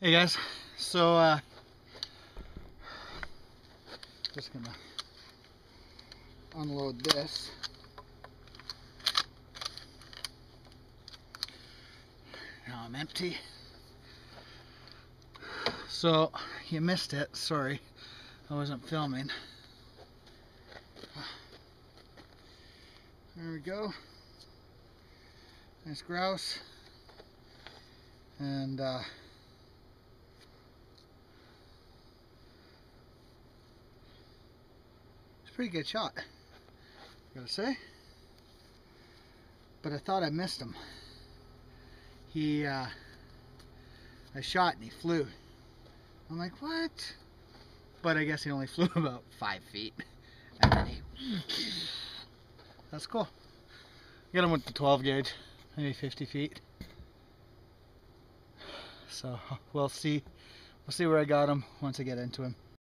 Hey guys, so just gonna unload this. Now I'm empty. So you missed it, sorry, I wasn't filming. There we go. Nice grouse. And it's a pretty good shot, gotta say. But I thought I missed him. I shot and he flew. I'm like, what? But I guess he only flew about 5 feet. And then that's cool. Get him with the 12 gauge, maybe 50 feet. So we'll see where I got him once I get into him.